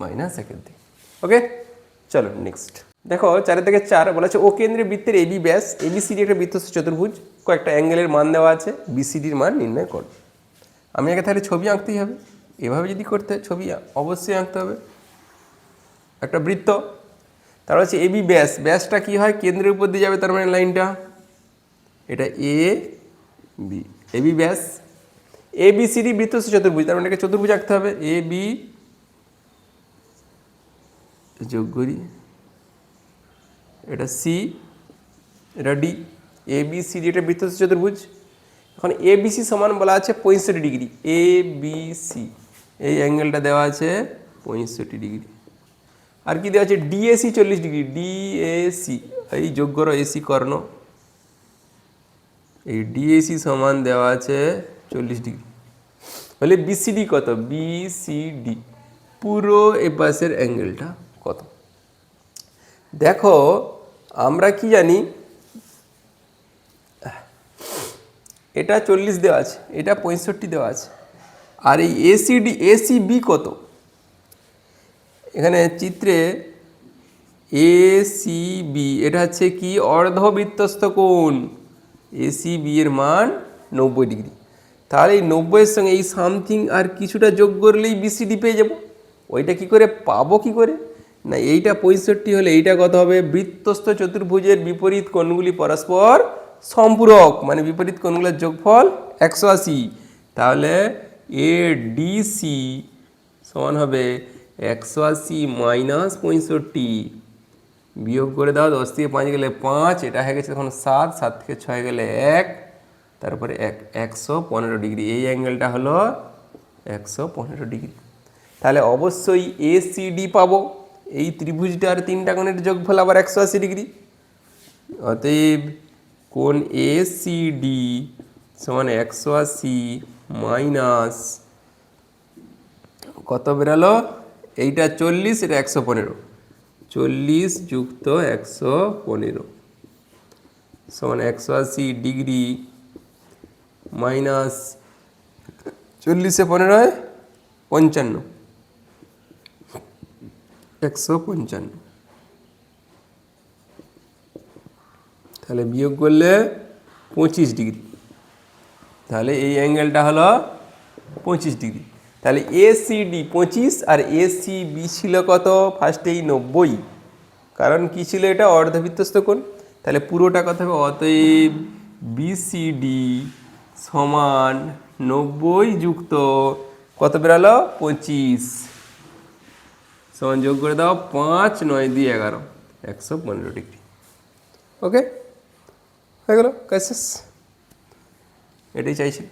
-1/2। ওকে, চলো নেক্সট দেখো 4 থেকে 4 বলা আছে ও কেন্দ্রের বৃত্তের এবি ব্যাস, এবিসিডি একটা বৃত্তস্থ চতুর্ভুজ, কয়েকটা অ্যাঙ্গেলের মান দেওয়া আছে, বিসিডির মান নির্ণয় করো। আমি আগে তাহলে ছবি আঁকতেই হবে, এভাবে যদি করতে ছবি অবশ্যই আঁকতে হবে। একটা বৃত্ত, তার হচ্ছে এবি ব্যাস, ব্যাসটা কি হয় কেন্দ্রের উপর দিয়ে যাবে, তার মানে লাইনটা এটা এ বি, এবি ব্যাস, এবিসিডি বৃত্তস্থ চতুর্ভুজ, তার মানে এটাকে চতুর্ভুজ আঁকতে হবে, এ বি যোগ করি, এটা সি, এটা D, A B C D এটা বৃত্তস্থ চতুর্ভুজ। এখন এ বিসি সমান বলা আছে 65 ডিগ্রি, এ বিসি এই অ্যাঙ্গেলটা দেওয়া আছে 65 ডিগ্রি। আর কি দেওয়া আছে ডিএসি 40 ডিগ্রি, ডিএসি এই যোগ করো এসি কর্ণ, এই ডিএসি সমান দেওয়া আছে 40 ডিগ্রি। হলে বিসিডি কত, বিসিডি পুরো এ পাশের অ্যাঙ্গেলটা কত। দেখো আমরা কি জানি, এটা 40 দেওয়া আছে, এটা 65 দেওয়া আছে, আর এই এসিডি এসিবি কত, এখানে চিত্রে এসিবি এটা হচ্ছে কি অর্ধবৃত্তস্থ কোণ, এসিবি এর মান 90 ডিগ্রি। তাহলে এই 90-এর সঙ্গে এই সামথিং আর কিছুটা যোগ করলেই বিসিডি পেয়ে যাব। ওইটা কি করে পাবো, কি করে না, এইটা 65 হলে এইটা কত হবে, বৃত্তস্থ চতুর্ভুজের বিপরীত কোণগুলি পরস্পর সম্পূরক, মানে বিপরীত কোণগুলোর যোগফল 180। তাহলে এ ডিসি সমান হবে 180 মাইনাস 65, বিয়োগ করে দাও, 10 থেকে 5 গেলে 5, এটা হয়ে গেছে তখন 7, 7 থেকে 6 গেলে 1, তারপরে 115 ডিগ্রি। এই অ্যাঙ্গেলটা হলো 115 ডিগ্রি। তাহলে অবশ্যই এসিডি পাবো, এই ত্রিভুজটার তিনটা কোণের যোগফল আবার 180 ডিগ্রি। অতএব কোণ এসিডি সমান 180 মাইনাস কত বেরালো, এইটা 40, এটা 115, 40 যুক্ত 115 সমান 180 ডিগ্রি মাইনাস 40-এ 15 55, 155। তাহলে বিয়োগ করলে 25 ডিগ্রি। তাহলে এই অ্যাঙ্গেলটা হলো 25 ডিগ্রি। তাহলে এসিডি 25 আর এসিবি ছিল কত, ফার্স্টেই 90, কারণ কি ছিল এটা অর্ধবৃত্তস্থ কোণ। তাহলে পুরোটা কত হবে, অতএব বিসিডি সমান 90 যুক্ত কত বেরালো 25 সমান যোগ করে দাও 5, 9 দিয়ে 11, 115 ডিগ্রি। ওকে হয়ে গেল, কাজ, এটাই চাইছি।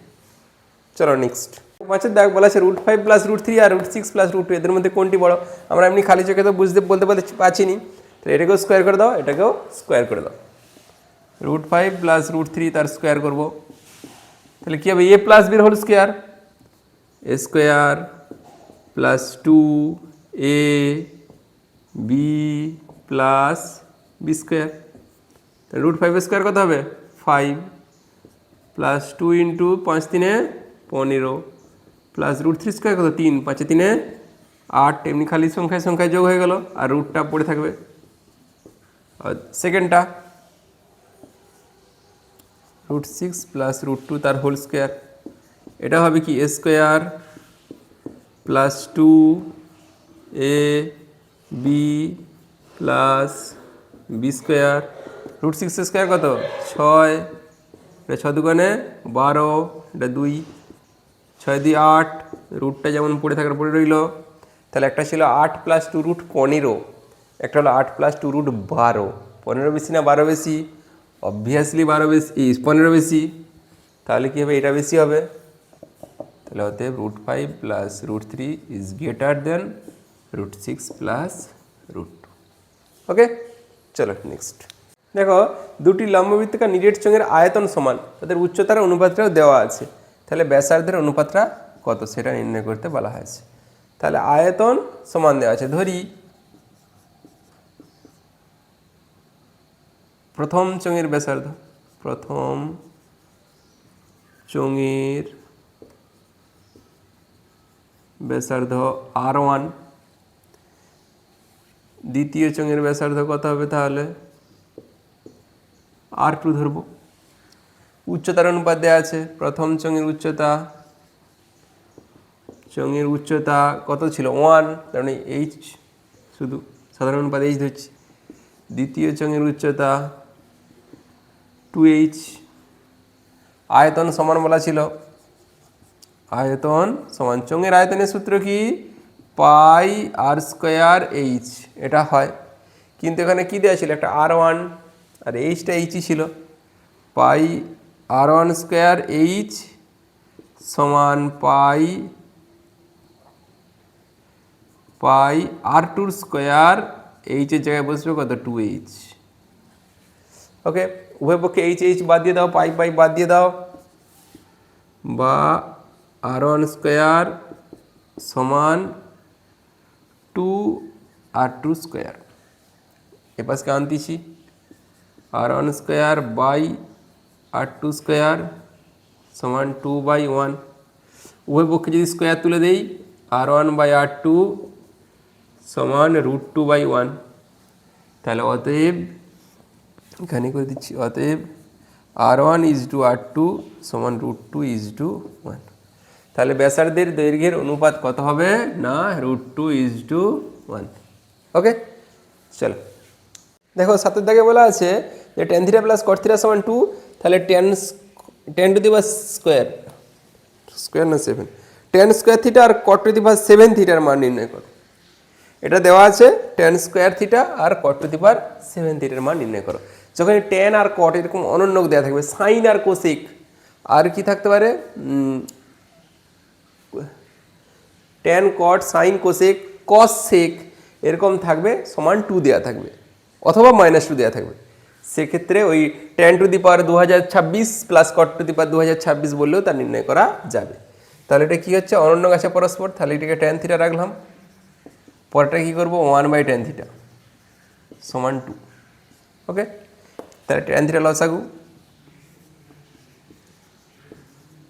চলো নেক্সট 5-এর দাগ বলা আছে √5 প্লাস √3 আর √6 প্লাস √2 এদের মধ্যে কোনটি বড়। আমরা এমনি খালি চোখে তো বলতে পারছিনি, তো এটাকেও স্কোয়ার করে দাও, এটাকেও স্কোয়ার করে দাও। √5 প্লাস √3 তার স্কোয়ার করবো, তাহলে কী হবে, এ প্লাস বির whole square, A square plus 2 A B plus B square. √5 square কত হবে 5 প্লাস 2 ইন্টু 5 3 15 প্লাস √3 স্কোয়ার কত 3, 5 3 8, এমনি খালি সংখ্যায় যোগ হয়ে গেল, আর রুটটা পড়ে থাকবে। আর সেকেন্ডটা √6 প্লাস √2 তার হোল স্কোয়ার, এটা হবে কি A square plus 2 A B plus B square. √6 square কত 6, এটা 6 দুগুণে 12, এটা 2, 6 দিয়ে 8, রুটটা যেমন পড়ে থাকার পড়ে রইল। তাহলে একটা ছিল 8 প্লাস 2 √15, একটা হলো 8 প্লাস 2 √12, 15 বেশি না 12 বেশি, অবভিয়াসলি 12 বেশি, 15 বেশি, তাহলে কী হবে, এটা বেশি হবে। তাহলে অতএব √5 plus √3 is greater than √6 plus √2। ওকে চলো নেক্সট। দেখো দুটি লম্ববৃত্তাকার নিরেট চোঙের আয়তন সমান, তাদের উচ্চতার অনুপাতটাও দেওয়া আছে। তাহলে ব্যাসার্ধের অনুপাতটা কত সেটা নির্ণয় করতে বলা হয়েছে। তাহলে আয়তন সমান দেওয়া আছে, ধরি প্রথম চোঙের ব্যাসার্ধ, প্রথম চোঙের ব্যাসার্ধ R1, দ্বিতীয় চোঙের ব্যাসার্ধ কত হবে, তাহলে R2 ধরব। উচ্চতার অনুপাত দেওয়া আছে, প্রথম চোঙের উচ্চতা কত ছিল 1, কারণ এইচ শুধু সাধারণ অনুপাত এইচ ধরছি। দ্বিতীয় চোঙের উচ্চতা 2h। আয়তন সমান বলা ছিল, আয়তন সমান চোঙের আয়তনের সূত্র কি πr²h, এটা হয়, কিন্তু এখানে কি দেওয়া ছিল, একটা R1 আর এইচটা এইচই ছিল, r1 স্কোয়ার এইচ সমান পাই r2 স্কোয়ার এইচের জায়গায় বসবে কত 2h। ওকে, উভয় পক্ষে এইচ বাদ দিয়ে দাও, পাই বাদ দিয়ে দাও, বা r1 স্কোয়ার সমান 2r2 স্কোয়ার। এপাশকে আনতেছি r1 square by r2 square সমান 2/1। উভয় পক্ষে যদি স্কোয়ার তুলে দেই r1 বাই r2 সমান √2/1। তাহলে অতএব এখানে করে দিচ্ছি, অতএব r1 = r2 সমান √2:1। তাহলে ব্যাসার্ধের দৈর্ঘ্যের অনুপাত কত হবে না √2:1। ওকে, চলো দেখো 7 দাগে বলা আছে যে tan θ প্লাস cot θ সমান 2, তাহলে tan to the power square না 7 tan স্কোয়ার থিটা আর cot টু দি পাওয়ার 7 থিটার মান নির্ণয় করো। এটা দেওয়া আছে tan স্কোয়ার থিটা আর cot টু দি পাওয়ার 7 থিটার মান নির্ণয় করো। যখন tan আর cot এরকম অনন্যক দেওয়া থাকবে, সাইন আর কোসেক আর কি থাকতে পারে, tan cot সাইন কোসেক কস সেক এরকম থাকবে, সমান 2 দেওয়া থাকবে অথবা -2 দেওয়া থাকবে। সেক্ষেত্রে ওই tan to the power 2026 plus cot to the power 2026 বললেও তা নির্ণয় করা যাবে। তাহলে এটা কী হচ্ছে, অনন্য আছে পরস্পর, তাহলে এটাকে tan থিটা রাখলাম। পরেরটা কী করবো, 1/tan থিটা সমান 2। ওকে, তাহলে tan থিটা লসাগু,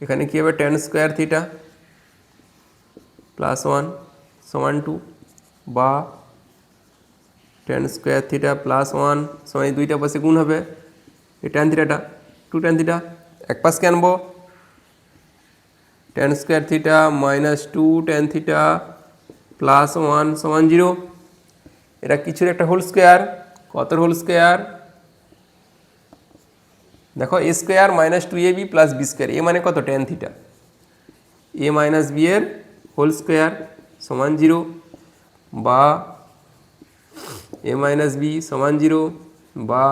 এখানে কী হবে tan স্কোয়ার থিটা প্লাস 1 সমান 2, বা tan স্কোয়ার থিটা প্লাস 1 সমান, এই দুইটা পাশে গুণ হবে, এই tan থিটাটা 2 tan থিটা এক পাশকে আনবো, tan square theta minus 2 tan theta plus 1 সমান 0। এটা কিছুর একটা হোল স্কোয়ার, কত হোল স্কোয়ার দেখো, a square minus 2ab plus b square, এ মানে কত tan theta, a minus b এর হোল স্কোয়ার সমান 0, বা a মাইনাস b সমান 0, বা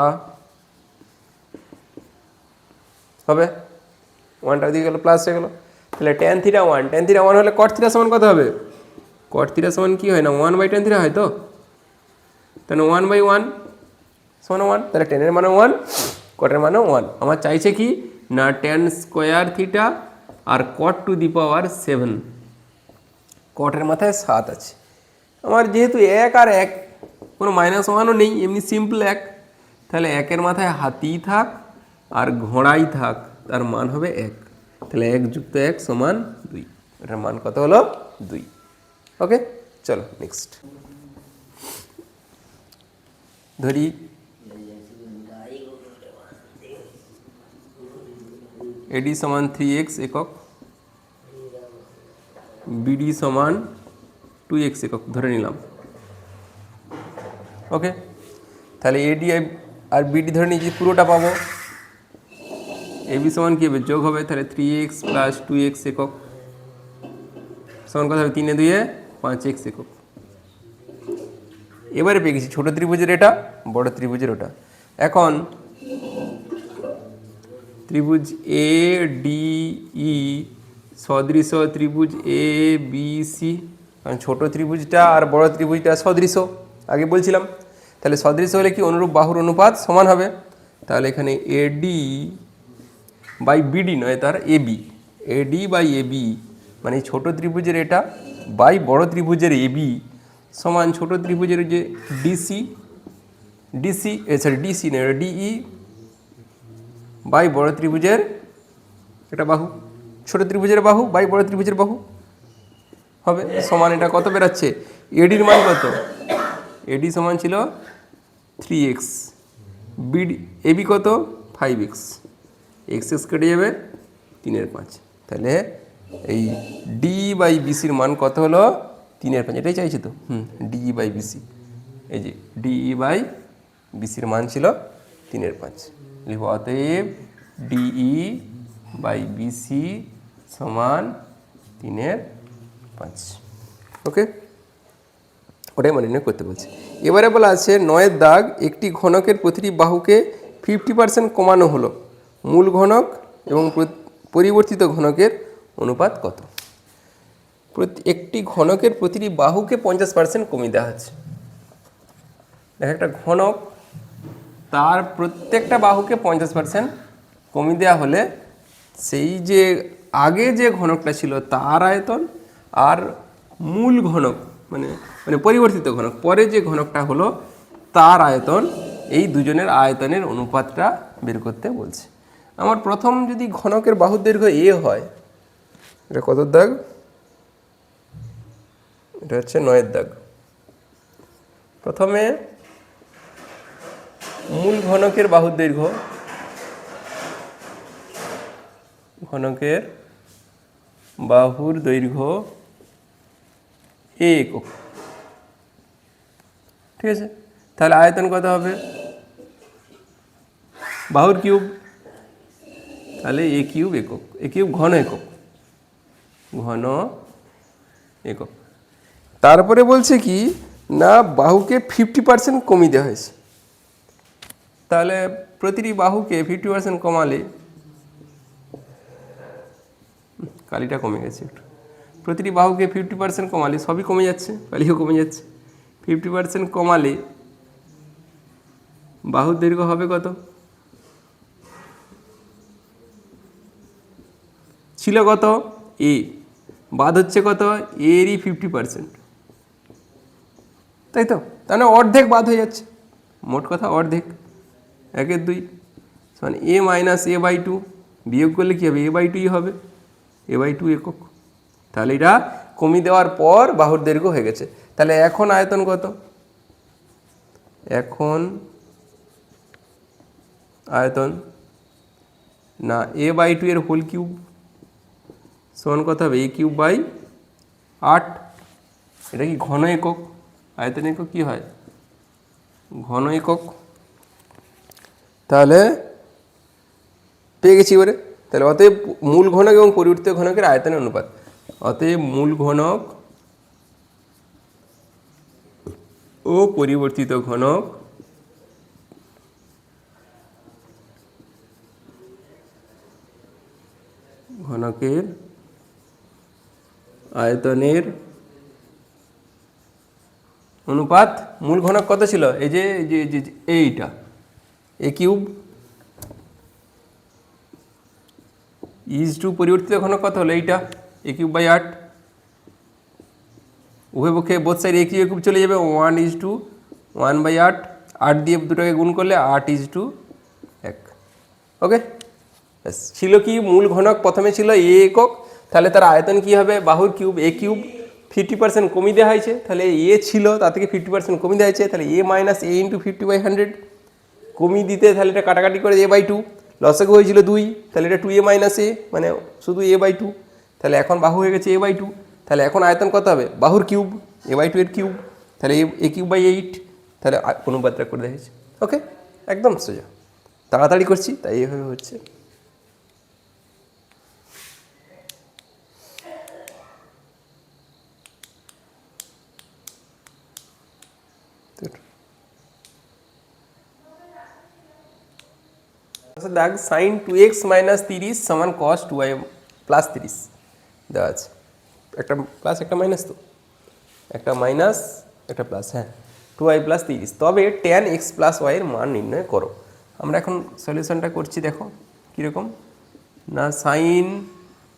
হবে 1টা দিয়ে গেল প্লাস হয়ে গেল। তাহলে tan থিটা 1 হলে cot থিটা সমান কত হবে, cot থিটা সমান কি হয় না 1/tan থিটা হয়, তো তাহলে 1/1 সমান 1, তাহলে tan এর মানে 1, cot এর মানে 1। আমার চাইছে কি না tan স্কোয়ার থিটা আর cot to the power 7, cot এর মাথায় 7 আছে। আমার যেহেতু 1 আর 1 কোনো -1ও নেই, এমনি সিম্পল 1, তাহলে 1-এর মাথায় হাতি থাক আর ঘোড়াই থাক, তার মান হবে 1। তাহলে 1 + 1 সমান 2, এটার মান কত হলো 2। ওকে, চলো নেক্সট ধরি এডি সমান 3x একক, বিডি সমান 2x একক ধরে নিলাম। ওকে, তাহলে এডি আর বিডি ধরে নিয়েছি, পুরোটা পাবো। এবি সমান কী হবে, যোগ হবে, তাহলে 3x প্লাস 2x একক সমান কত হবে, 3 2 5x একক। এবারে পেয়ে গেছি ছোটো ত্রিভুজের এটা, বড় ত্রিভুজের ওটা। এখন ত্রিভুজ এ ডি ই সদৃশ ত্রিভুজ এ বি সি, কারণ ছোটো ত্রিভুজটা আর বড় ত্রিভুজটা সদৃশ আগে বলছিলাম। তাহলে সদৃশ হলে কি অনুরূপ বাহুর অনুপাত সমান হবে। তাহলে এখানে এডি বাই বিডি নয়, তার এবি, এডি বাই এবি মানে ছোটো ত্রিভুজের এটা বাই বড় ত্রিভুজের এবি সমান ছোটো ত্রিভুজের যে ডিসি ডিসি না ডিই বাই বড় ত্রিভুজের এটা বাহু, ছোটো ত্রিভুজের বাহু বাই বড় ত্রিভুজের বাহু হবে, সমান এটা কত বেরাচ্ছে, এডির মান কত, এডি সমান ছিল 3x, বিডি এবি কত 5x, x কেটে যাবে 3/5। তাহলে এই ডি বাই বিসির মান কত হলো 3/5, এটাই চাইছে তো, ডিই বাই বিসি, এই যে ডিই বাই বিসির মান ছিল 3/5। লিখব অতএব ডিই বাই বিসি সমান 3/5। ওকে, ওটাই মানে করতে বলছে। এবারে বলা আছে 9-এর দাগ, একটি ঘনকের প্রতিটি বাহুকে 50% কমানো হলো, মূল ঘনক এবং পরিবর্তিত ঘনকের অনুপাত কত? একটি ঘনকের প্রতিটি বাহুকে 50% কমিয়ে দেওয়া হচ্ছে। দেখ, একটা ঘনক তার প্রত্যেকটা বাহুকে 50% কমিয়ে দেওয়া হলে সেই যে আগে যে ঘনকটা ছিল তার আয়তন আর মূল ঘনক মানে মানে পরিবর্তিত ঘনক পরে যে ঘনকটা হলো তার আয়তন, এই দুজনের আয়তনের অনুপাতটা বের করতে বলছে। আমার প্রথম যদি ঘনকের বাহুর দৈর্ঘ্য এ হয়, এটা কত দাগ? এটা হচ্ছে 9 দাগ। প্রথমে মূল ঘনকের বাহুর দৈর্ঘ্য, ঘনকের বাহুর দৈর্ঘ্য এ একক, ঠিক আছে? তাহলে আয়তন কত হবে? বাহুর কিউব, তাহলে এ কিউব একক, এ কিউব ঘন একক, ঘন একক। তারপরে বলছে কি না, বাহুকে 50% কমিয়ে দেওয়া হয়েছে। তাহলে প্রতিটি বাহুকে 50% কমালে, কালিটা কমে গেছে একটু, প্রতিটি বাহুকে 50% কমালে সবই কমে যাচ্ছে, কালিও কমে যাচ্ছে। 50% কমালে বাহুর দৈর্ঘ্য হবে কত? ছিল কত? এ, বাদ হচ্ছে কত? এরই 50%, তাই তো? তাহলে অর্ধেক বাদ হয়ে যাচ্ছে, মোট কথা অর্ধেক, 1/2 মানে a মাইনাস a/2, বিয়োগ করলে কী হবে? a/2 হবে, a/2 একক। তাহলে এটা কমিয়ে দেওয়ার পর বাহুর দৈর্ঘ্য হয়ে গেছে। তাহলে এখন আয়তন কত? এখন আয়তন না a/2 এর হোল কিউব সমান কত হবে? a cube by 8। এটা কি ঘন একক? আয়তন একক কী হয়? ঘন একক। তাহলে পেয়ে গেছি এবারে। তাহলে অতএব মূল ঘনক এবং পরিবর্তিত ঘনকের আয়তনের অনুপাত, অতএব মূল ঘনক ও পরিবর্তিত ঘনক ঘনকের আয়তনের অনুপাত। মূল ঘনক কত ছিল? এই যে এইটা এ কিউব ইজ টু পরিবর্তিত ঘনক কত হলো? এইটা এ কিউব বাই 8। উভয় পক্ষে বোথ সাইড এ কিউব চলে যাবে, 1:1/8, 8 দিয়ে দুটোকে গুণ করলে 8:1। ওকে, ছিল কি মূল ঘনক প্রথমে ছিল এ একক, তাহলে তার আয়তন কি হবে? বাহুর কিউব, এ কিউব 50% কমিয়ে দেওয়া হয়েছে, তাহলে এ ছিল তার থেকে 50% কমিয়ে দেওয়া হয়েছে, তাহলে এ মাইনাস এ ইন্টু 50/100 কমিয়ে দিতে, তাহলে এটা কাটাকাটি করে a/2, লসাগু হয়েছিল 2, তাহলে এটা 2a মাইনাস এ মানে শুধু a/2, তাহলে এখন বাহু হয়ে গেছে a/2। তাহলে এখন আয়তন কত হবে? বাহুর কিউব, a/2 এর কিউব, তাহলে এ কিউব বাই 8, তাহলে অনুপাতটা করে দেওয়া হয়েছে। ওকে, একদম সোজা, তাড়াতাড়ি করছি তাই এইভাবে হচ্ছে। দেখ, সাইন 2x মাইনাস 30 সমান কস 2y প্লাস 30 দেওয়া আছে। একটা প্লাস একটা মাইনাস, তো একটা মাইনাস একটা প্লাস, হ্যাঁ 2y প্লাস 30, তবে tan x প্লাস y এর মান নির্ণয় করো। আমরা এখন সলিউশনটা করছি, দেখো কীরকম না, সাইন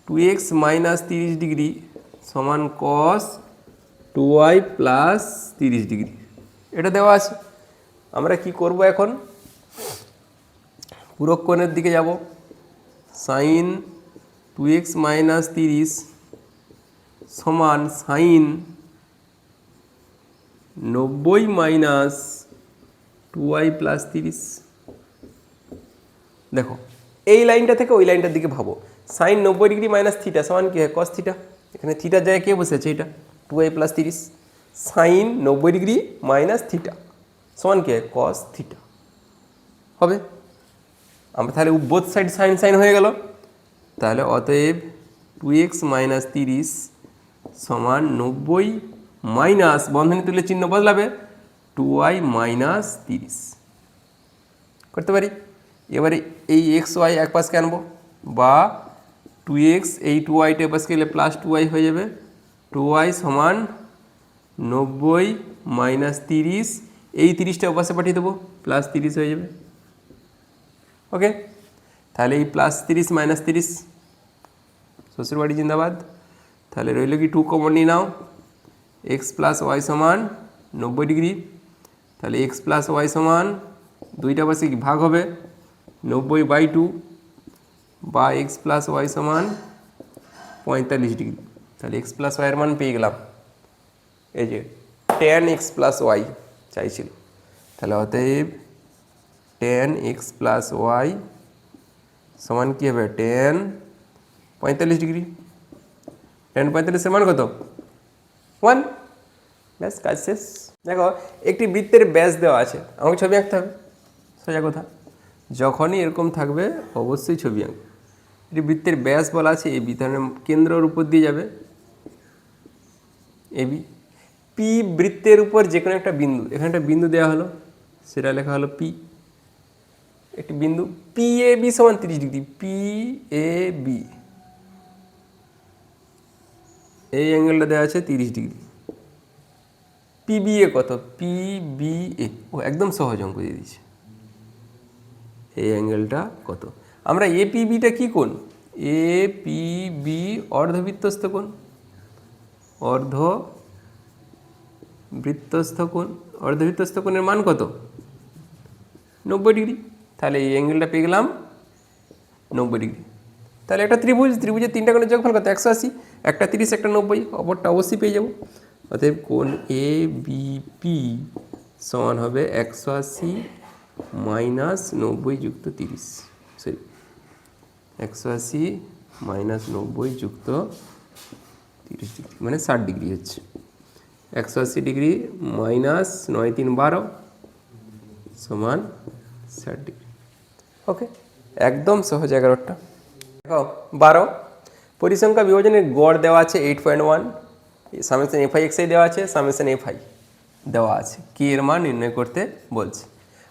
2x মাইনাস 30 ডিগ্রি সমান কস 2y প্লাস 30 ডিগ্রি, এটা দেওয়া আছে। আমরা কি করব এখন? পূরক কোণের দিকে যাব। সাইন 2x মাইনাস 30 সমান সাইন 90 মাইনাস 2y প্লাস 30। দেখো এই লাইনটা থেকে ওই লাইনটার দিকে ভাবো, সাইন 90 ডিগ্রি মাইনাস থিটা সমান কী হয়? Cos theta. এখানে থিটার জায়গায় কে বসেছে? এটা 2y plus 30। Sine 90 degree minus theta সমান কী হয়? কস থিটা হবে। আমরা তাহলে বোথ সাইড সাইন সাইন হয়ে গেল, তাহলে অতএব 2x মাইনাস 30 সমান 90 মাইনাস বন্ধনী তুলে চিহ্ন বদলাবে 2y মাইনাস 30 করতে পারি। এবারে এই এক্স ওয়াই এক পাশকে আনবো, বা 2x এই 2yটা পাশে গেলে প্লাস 2y হয়ে যাবে, 2y সমান 90 মাইনাস 30, এই 30টা ওপাশে পাঠিয়ে দেবো, প্লাস 30 হয়ে যাবে। ওকে, তাহলে এই প্লাস 30 মাইনাস 30 শ্বশুরবাড়ি জিন্দাবাদ। তাহলে রইল কি 2 কমন নিয়ে নাও, এক্স প্লাস ওয়াই সমান 90 ডিগ্রি। তাহলে এক্স প্লাস ওয়াই সমান দুইটা পাশে কি ভাগ হবে 90/2 বা এক্স প্লাস ওয়াই সমান 45 ডিগ্রি। তাহলে এক্স প্লাস ওয়াইয়ের মান পেয়ে গেলাম, এই যে tan এক্স প্লাস ওয়াই চাইছিল। তাহলে অতএব tan এক্স প্লাস ওয়াই সমান কী হবে tan 45 ডিগ্রি। tan 45-এর মান কত 1, ব্যাস কাজ শেষ। দেখো একটি বৃত্তের ব্যাস দেওয়া আছে, আমাকে ছবি আঁকতে হবে, সোজা কথা। যখনই এরকম থাকবে অবশ্যই ছবি আঁক। এটি বৃত্তের ব্যাস বলা আছে এবি, তাহলে কেন্দ্রের উপর দিয়ে যাবে এবি। পি বৃত্তের উপর যে কোনো একটা বিন্দু, এখানে একটা বিন্দু দেওয়া হলো, সেটা লেখা হলো পি, একটি বিন্দু পি এ বি সমান 30 ডিগ্রি। পি এ বি এই অ্যাঙ্গেলটা দেওয়া আছে 30 ডিগ্রি। পিবিএ কত, পিবিএ ও একদম সহজ অঙ্ক দিয়ে দিচ্ছে, এই অ্যাঙ্গেলটা কত। আমরা এপিবিটা কি কোণ, এপিবি অর্ধবৃত্তস্থ কোণ, অর্ধবৃত্তস্থ কোণ। অর্ধবৃত্তস্থ কোণের মান কত 90 ডিগ্রি। তাহলে এই অ্যাঙ্গেলটা পেয়ে গেলাম 90 ডিগ্রি। তাহলে একটা ত্রিভুজের তিনটা কোণের যোগফল কত 180, একটা 30 একটা 90, অপরটা অবশ্যই পেয়ে যাবো। অতএব কোণ এ বিপি সমান হবে 180 মাইনাস 90 যুক্ত 30, সরি 180 মাইনাস 90 যুক্ত 30 ডিগ্রি, মানে 60 ডিগ্রি হচ্ছে। 180 ডিগ্রি মাইনাস 9 3 12 সমান 60 ডিগ্রি। ওকে, একদম সহজ 11টা। দেখো 12 পরিসংখ্যা বিভাজনের গড় দেওয়া আছে 8.1, সামেশন এফআই এক্সআই দেওয়া আছে, সামেশন এফআই দেওয়া আছে, কে এর মান নির্ণয় করতে বলছে।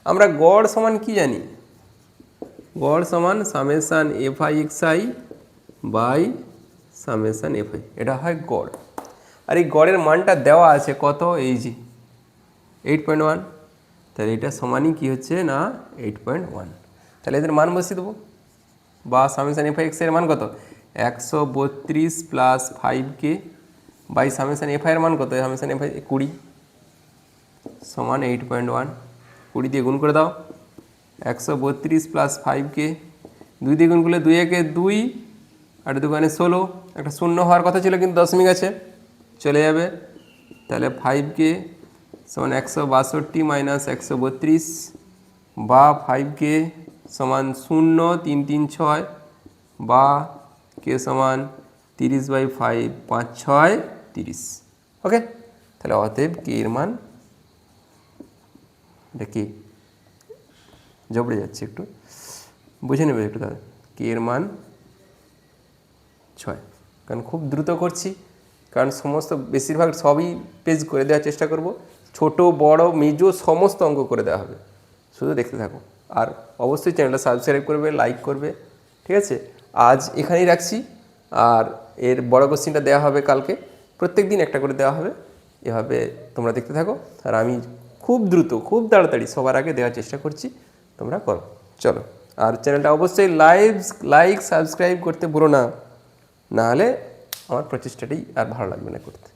আমরা গড় সমান কি জানি, গড় সমান summation f i x i by summation f i, এটা হয় গড়। আর এই গড়ের মানটা দেওয়া আছে কত, এই যে 8.1, তাহলে এটা সমানই কি হচ্ছে না 8.1। তাহলে এদের মান বসিয়ে দেবো, বা সামেশন এফআই এক্সআই এর মান কত 132 plus 5k by summation FI এর মান কত, সামেশন এফআই 20 সমান 8.1। 20 দিয়ে গুণ করে দাও, 132 প্লাস 5k, 2 দিয়ে গুণ করলে 2 একে 2 আর 2 দুগুণে 16, একটা শূন্য হওয়ার কথা ছিল কিন্তু দশমিক আছে, চলে যাবে। তাহলে 5k সমান 162 মাইনাস 132 বা 5k সমান 0 3 3 6 বা k সমান 30/5 5 6 30। ওকে, তাহলে অতএব কে এর মান, এটা কি জবড়ে যাচ্ছে, একটু বুঝে নেবে একটু, তাহলে কে এর মান 6, কারণ খুব দ্রুত করছি, কারণ সমস্ত বেশিরভাগ সবই পেজ করে দেওয়ার চেষ্টা করব, ছোট বড় মেজো সমস্ত অঙ্ক করে দেওয়া হবে, শুধু দেখতে থাকো। আর অবশ্যই চ্যানেলটা সাবস্ক্রাইব করবে, লাইক করবে, ঠিক আছে। আজ এখানেই রাখছি, আর এর বড় কোশ্চিনটা দেওয়া হবে কালকে, প্রত্যেক দিন একটা করে দেওয়া হবে, এভাবে তোমরা দেখতে থাকো। আর আমি খুব দ্রুত খুব তাড়াতাড়ি সবার আগে দেওয়ার চেষ্টা করছি, তোমরা করো। চলো, আর চ্যানেলটা অবশ্যই লাইক সাবস্ক্রাইব করতে ভুলো না, নাহলে আমার প্রচেষ্টাটাই আর ভালো লাগবে না করতে।